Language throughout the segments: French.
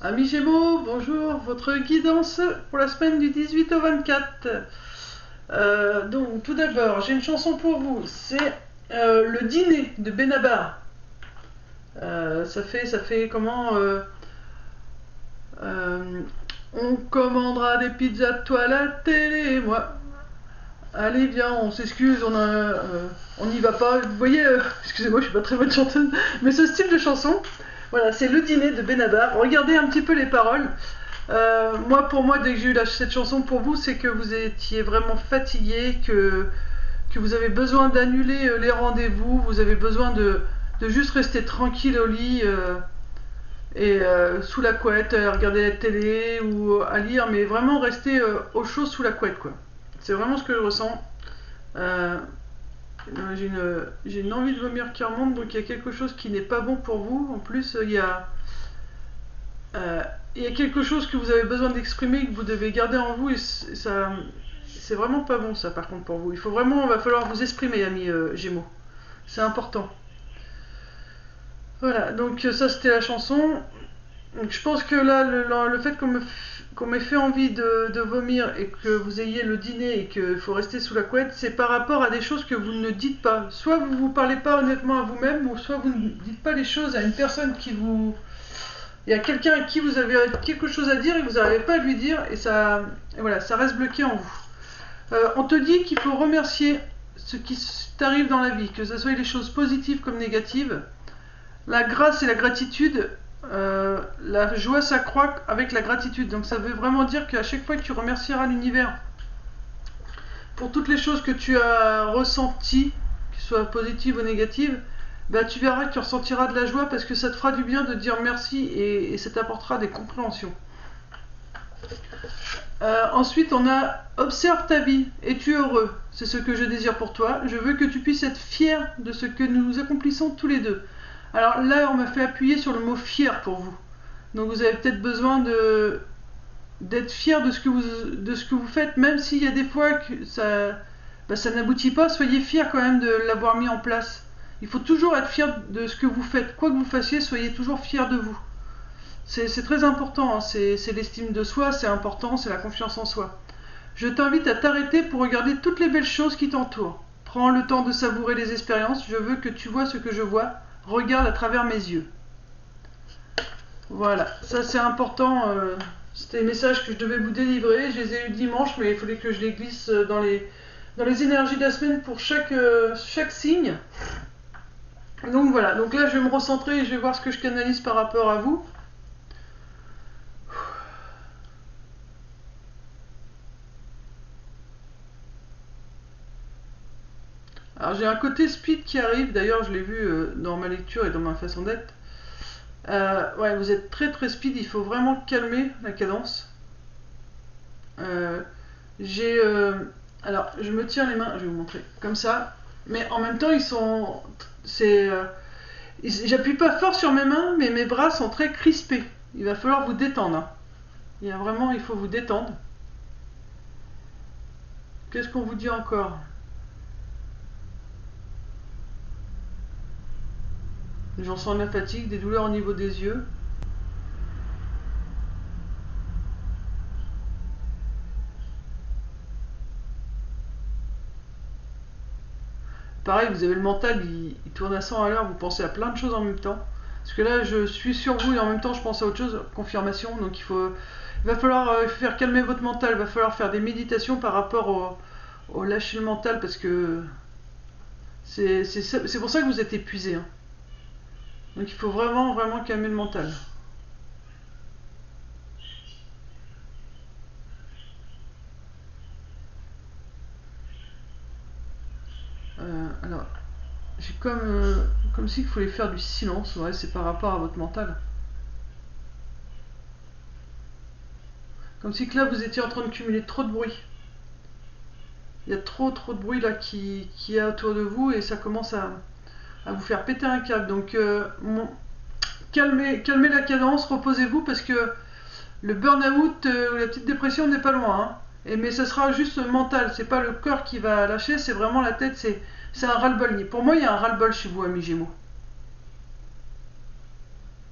Amis Gémeaux, bonjour, votre guidance pour la semaine du 18 au 24. Donc tout d'abord, j'ai une chanson pour vous, c'est le dîner de Benabar. Ça fait comment euh, on commandera des pizzas, toi la télé et moi. Allez viens, on s'excuse, on n'y va pas. Vous voyez, excusez-moi, je suis pas très bonne chanteuse, mais ce style de chanson, voilà, c'est le dîner de Benabar. Regardez un petit peu les paroles. Pour moi, dès que j'ai eu cette chanson pour vous, c'est que vous étiez vraiment fatigué, que vous avez besoin d'annuler les rendez-vous, vous avez besoin de juste rester tranquille au lit sous la couette, à regarder la télé ou à lire, mais vraiment rester au chaud sous la couette, quoi. C'est vraiment ce que je ressens. Euh, j'ai une envie de vomir qui remonte, donc il y a quelque chose qui n'est pas bon pour vous. En plus, euh, il y a quelque chose que vous avez besoin d'exprimer, que vous devez garder en vous, et ça, c'est vraiment pas bon ça par contre pour vous. Va falloir vous exprimer, amis Gémeaux. C'est important. Voilà, donc ça c'était la chanson. Donc je pense que là, le fait qu'on m'ait fait envie de vomir et que vous ayez le dîner et qu'il faut rester sous la couette, c'est par rapport à des choses que vous ne dites pas. Soit vous ne vous parlez pas honnêtement à vous-même, ou soit vous ne dites pas les choses à une personne qui vous, il y a quelqu'un à qui vous avez quelque chose à dire et vous n'arrivez pas à lui dire et voilà, ça reste bloqué en vous. On te dit qu'il faut remercier ce qui t'arrive dans la vie, que ce soit les choses positives comme négatives. La grâce et la gratitude, la joie s'accroît avec la gratitude. Donc ça veut vraiment dire qu'à chaque fois que tu remercieras l'univers pour toutes les choses que tu as ressenties, qu'elles soient positives ou négatives, bah, tu verras que tu ressentiras de la joie parce que ça te fera du bien de dire merci et ça t'apportera des compréhensions. Ensuite, on a observe ta vie. Es-tu heureux? C'est ce que je désire pour toi. Je veux que tu puisses être fier de ce que nous accomplissons tous les deux. Alors là, on m'a fait appuyer sur le mot fier pour vous. Donc vous avez peut-être besoin d'être fier de ce que vous faites, même s'il y a des fois que ça n'aboutit pas. Soyez fier quand même de l'avoir mis en place. Il faut toujours être fier de ce que vous faites. Quoi que vous fassiez, soyez toujours fier de vous. C'est très important, hein. C'est l'estime de soi, c'est important, c'est la confiance en soi. Je t'invite à t'arrêter pour regarder toutes les belles choses qui t'entourent. Prends le temps de savourer les expériences. Je veux que tu vois ce que je vois. Regarde à travers mes yeux. Voilà, ça c'est important. C'était les messages que je devais vous délivrer. Je les ai eu dimanche, mais il fallait que je les glisse dans les énergies de la semaine pour chaque signe. Donc voilà, donc là je vais me recentrer et je vais voir ce que je canalise par rapport à vous. Alors j'ai un côté speed qui arrive, d'ailleurs je l'ai vu dans ma lecture et dans ma façon d'être. Ouais, vous êtes très très speed, il faut vraiment calmer la cadence. Euh, j'ai alors je me tiens les mains, je vais vous montrer comme ça, mais en même temps ils sont c'est j'appuie pas fort sur mes mains, mais mes bras sont très crispés. Il va falloir vous détendre, hein. Il faut vous détendre. Qu'est-ce qu'on vous dit encore? J'en sens de la fatigue, des douleurs au niveau des yeux. Pareil, vous avez le mental, il tourne à 100 à l'heure, vous pensez à plein de choses en même temps. Parce que là, je suis sur vous et en même temps, je pense à autre chose, confirmation. Donc il va falloir faire calmer votre mental, il va falloir faire des méditations par rapport au lâcher le mental parce que c'est pour ça que vous êtes épuisé, hein. Donc il faut vraiment, vraiment calmer le mental. Alors, j'ai comme s'il fallait faire du silence, ouais, c'est par rapport à votre mental. Comme si que là, vous étiez en train de cumuler trop de bruit. Il y a trop de bruit là qui est autour de vous et ça commence à vous faire péter un câble. Donc calmez la cadence, reposez-vous parce que le burn-out ou la petite dépression n'est pas loin, hein. Mais ça sera juste mental, c'est pas le corps qui va lâcher, c'est vraiment la tête, c'est un ras-le-bol. Pour moi, il y a un ras-le-bol chez vous, amis Gémeaux.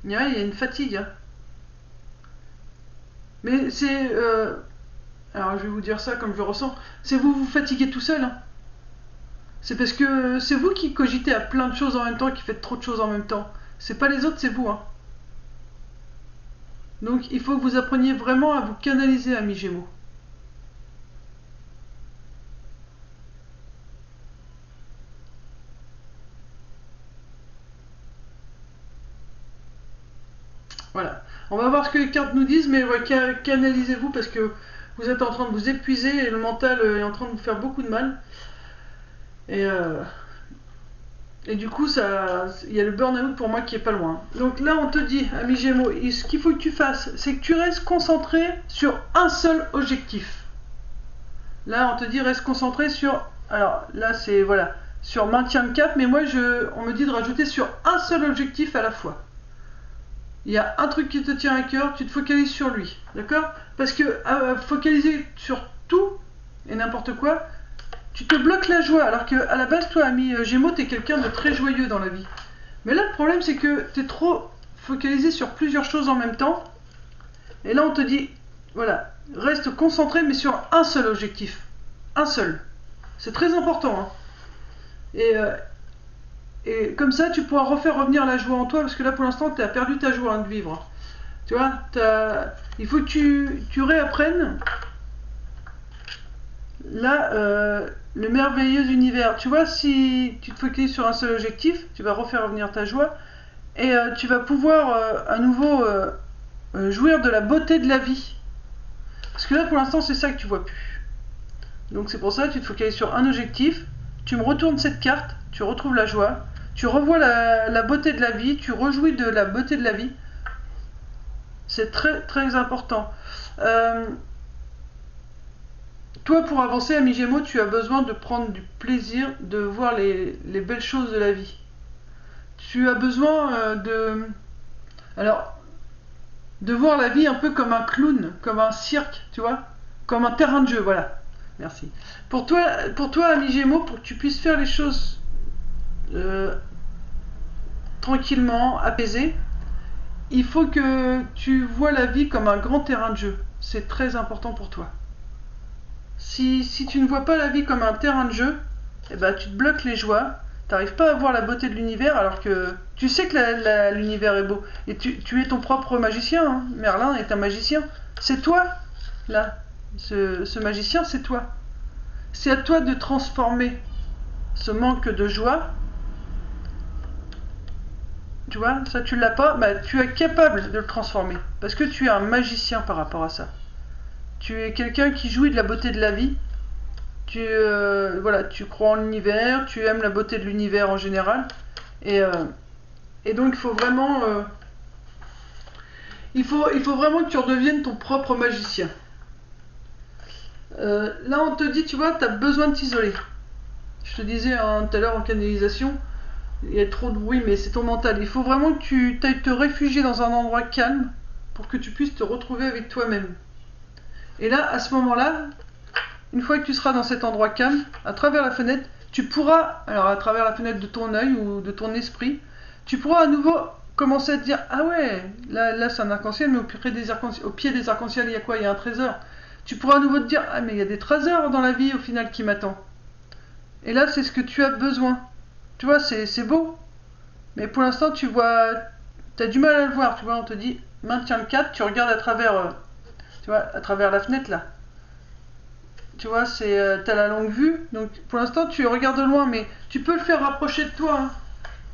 Il y a une fatigue, hein. Mais c'est... alors je vais vous dire ça comme je le ressens. C'est vous vous fatiguez tout seul. Hein. C'est parce que c'est vous qui cogitez à plein de choses en même temps, qui faites trop de choses en même temps. C'est pas les autres, c'est vous. Hein. Donc il faut que vous appreniez vraiment à vous canaliser, amis Gémeaux. Voilà. On va voir ce que les cartes nous disent, mais ouais, canalisez-vous parce que vous êtes en train de vous épuiser et le mental est en train de vous faire beaucoup de mal. Et, euh, et du coup, il y a le burn-out pour moi qui est pas loin. Donc là, on te dit, ami Gémeaux, ce qu'il faut que tu fasses, c'est que tu restes concentré sur un seul objectif. Là, on te dit, reste concentré sur... Alors là, c'est... Voilà. Sur maintien de cap, mais moi, on me dit de rajouter sur un seul objectif à la fois. Il y a un truc qui te tient à cœur, tu te focalises sur lui, d'accord? Parce que focaliser sur tout et n'importe quoi, tu te bloques la joie, alors que à la base, toi, ami Gémeaux, t'es quelqu'un de très joyeux dans la vie. Mais là, le problème, c'est que t'es trop focalisé sur plusieurs choses en même temps. Et là, on te dit, voilà, reste concentré, mais sur un seul objectif. Un seul. C'est très important. Hein. Et comme ça, tu pourras refaire revenir la joie en toi, parce que là, pour l'instant, tu as perdu ta joie de vivre. Tu vois, il faut que tu réapprennes là, le merveilleux univers. Tu vois, si tu te focalises sur un seul objectif, tu vas refaire revenir ta joie, et tu vas pouvoir à nouveau jouir de la beauté de la vie. Parce que là, pour l'instant, c'est ça que tu vois plus. Donc c'est pour ça que tu te focalises sur un objectif, tu me retournes cette carte, tu retrouves la joie, tu revois la beauté de la vie, tu rejouis de la beauté de la vie. C'est très très important. Toi, pour avancer, ami Gémeaux, tu as besoin de prendre du plaisir, de voir les belles choses de la vie. Tu as besoin de voir la vie un peu comme un clown, comme un cirque, tu vois, comme un terrain de jeu, voilà. Merci. Pour toi, ami Gémeaux, pour que tu puisses faire les choses tranquillement, apaisé, il faut que tu vois la vie comme un grand terrain de jeu. C'est très important pour toi. Si tu ne vois pas la vie comme un terrain de jeu, eh ben, tu te bloques les joies, tu n'arrives pas à voir la beauté de l'univers alors que tu sais que l'univers est beau. Et tu es ton propre magicien, hein. Merlin est un magicien. C'est toi, là. Ce magicien, c'est toi. C'est à toi de transformer ce manque de joie. Tu vois, ça tu l'as pas, bah, tu es capable de le transformer. Parce que tu es un magicien par rapport à ça. Tu es quelqu'un qui jouit de la beauté de la vie. Voilà, tu crois en l'univers, tu aimes la beauté de l'univers en général. Et donc il faut vraiment... il faut vraiment que tu redeviennes ton propre magicien. Là on te dit, tu vois, tu as besoin de t'isoler. Je te disais tout à l'heure en canalisation, il y a trop de bruit, mais c'est ton mental. Il faut vraiment que tu ailles te réfugier dans un endroit calme pour que tu puisses te retrouver avec toi-même. Et là, à ce moment-là, une fois que tu seras dans cet endroit calme, à travers la fenêtre, tu pourras, alors à travers la fenêtre de ton œil ou de ton esprit, tu pourras à nouveau commencer à te dire, ah ouais, là c'est un arc-en-ciel, mais au pied des arcs-en-ciel, il y a quoi? Il y a un trésor. Tu pourras à nouveau te dire, ah mais il y a des trésors dans la vie au final qui m'attendent. Et là, c'est ce que tu as besoin. Tu vois, c'est beau. Mais pour l'instant, tu as du mal à le voir. Tu vois, on te dit, maintiens le cap, tu regardes à travers, tu vois, à travers la fenêtre là. Tu vois, t'as la longue vue. Donc pour l'instant, tu regardes de loin, mais tu peux le faire rapprocher de toi. Hein.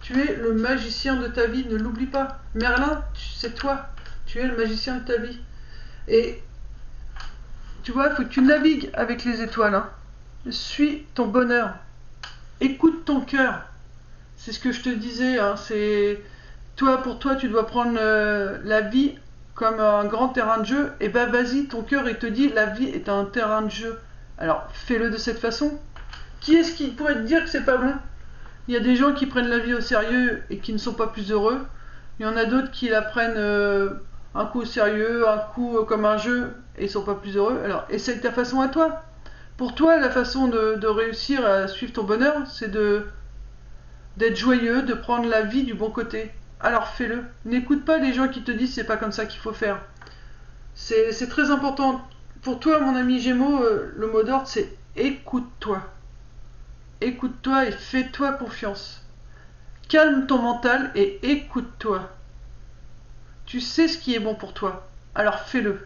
Tu es le magicien de ta vie, ne l'oublie pas. Merlin, c'est toi. Tu es le magicien de ta vie. Et tu vois, il faut que tu navigues avec les étoiles. Hein. Suis ton bonheur. Écoute ton cœur. C'est ce que je te disais. Hein. Pour toi, tu dois prendre la vie comme un grand terrain de jeu. Et ben vas-y, ton cœur, il te dit la vie est un terrain de jeu. Alors fais-le de cette façon. Qui est-ce qui pourrait te dire que c'est pas bon? Il y a des gens qui prennent la vie au sérieux et qui ne sont pas plus heureux. Il y en a d'autres qui la prennent un coup au sérieux, un coup comme un jeu et ils sont pas plus heureux. Alors essaye ta façon à toi. Pour toi, la façon de réussir à suivre ton bonheur, c'est d'être joyeux, de prendre la vie du bon côté. Alors fais-le. N'écoute pas les gens qui te disent c'est pas comme ça qu'il faut faire. C'est très important. Pour toi, mon ami Gémeaux, le mot d'ordre, c'est écoute-toi. Écoute-toi et fais-toi confiance. Calme ton mental et écoute-toi. Tu sais ce qui est bon pour toi, alors fais-le.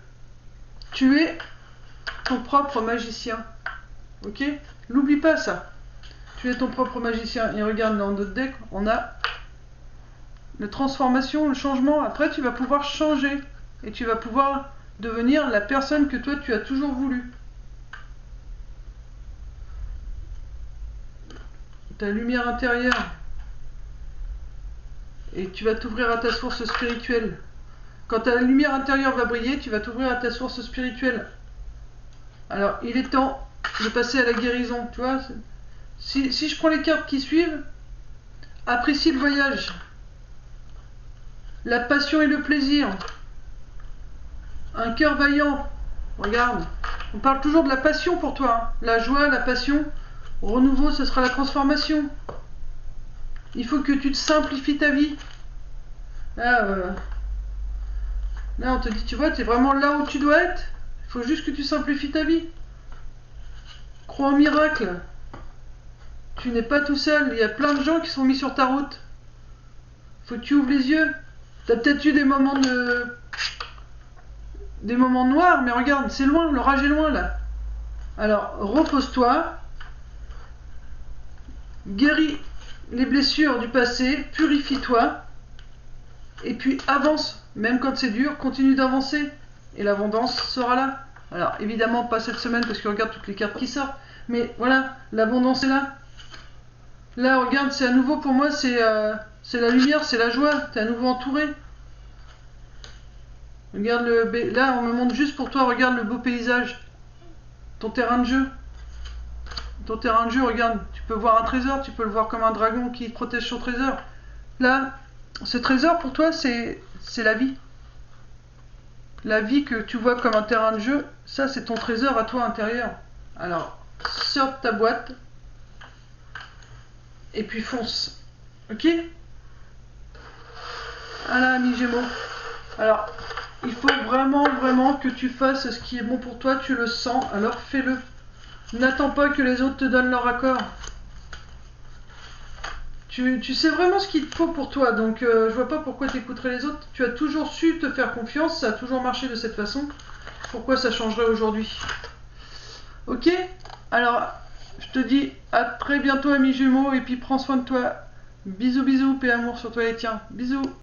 Tu es ton propre magicien. Ok? N'oublie pas ça. Tu es ton propre magicien. Et regarde dans notre deck, on a la transformation, le changement. Après, tu vas pouvoir changer. Et tu vas pouvoir devenir la personne que toi, tu as toujours voulu. Ta lumière intérieure. Et tu vas t'ouvrir à ta source spirituelle. Quand ta lumière intérieure va briller, tu vas t'ouvrir à ta source spirituelle. Alors, il est temps de passer à la guérison. Tu vois, si je prends les cartes qui suivent, apprécie le voyage. La passion et le plaisir. Un cœur vaillant. Regarde, on parle toujours de la passion pour toi. Hein. La joie, la passion. Renouveau, ce sera la transformation. Il faut que tu te simplifies ta vie. Là, là on te dit, tu vois, tu es vraiment là où tu dois être. Il faut juste que tu simplifies ta vie. Crois en miracle. Tu n'es pas tout seul. Il y a plein de gens qui sont mis sur ta route. Faut que tu ouvres les yeux. T'as peut-être eu des moments noirs, mais regarde, c'est loin, l'orage est loin là. Alors, repose-toi, guéris les blessures du passé, purifie-toi, et puis avance. Même quand c'est dur, continue d'avancer, et l'abondance sera là. Alors, évidemment, pas cette semaine, parce que regarde toutes les cartes qui sortent, mais voilà, l'abondance est là. Là, regarde, c'est à nouveau pour moi, c'est la lumière, c'est la joie, t'es à nouveau entouré. Regarde là, on me montre juste pour toi, regarde le beau paysage. Ton terrain de jeu. Ton terrain de jeu, regarde, tu peux voir un trésor, tu peux le voir comme un dragon qui protège son trésor. Là, ce trésor pour toi, c'est la vie. La vie que tu vois comme un terrain de jeu, ça c'est ton trésor à toi intérieur. Alors, sors de ta boîte et puis fonce. Ok? Voilà, ami Gémeaux. Alors, il faut vraiment que tu fasses ce qui est bon pour toi, tu le sens, alors fais-le. N'attends pas que les autres te donnent leur accord. Tu sais vraiment ce qu'il te faut pour toi, donc je vois pas pourquoi t'écouterais les autres. Tu as toujours su te faire confiance, ça a toujours marché de cette façon. Pourquoi ça changerait aujourd'hui? Ok? Alors, je te dis à très bientôt, ami Gémeaux, et puis prends soin de toi. Bisous, bisous, paix, amour sur toi et tiens. Bisous.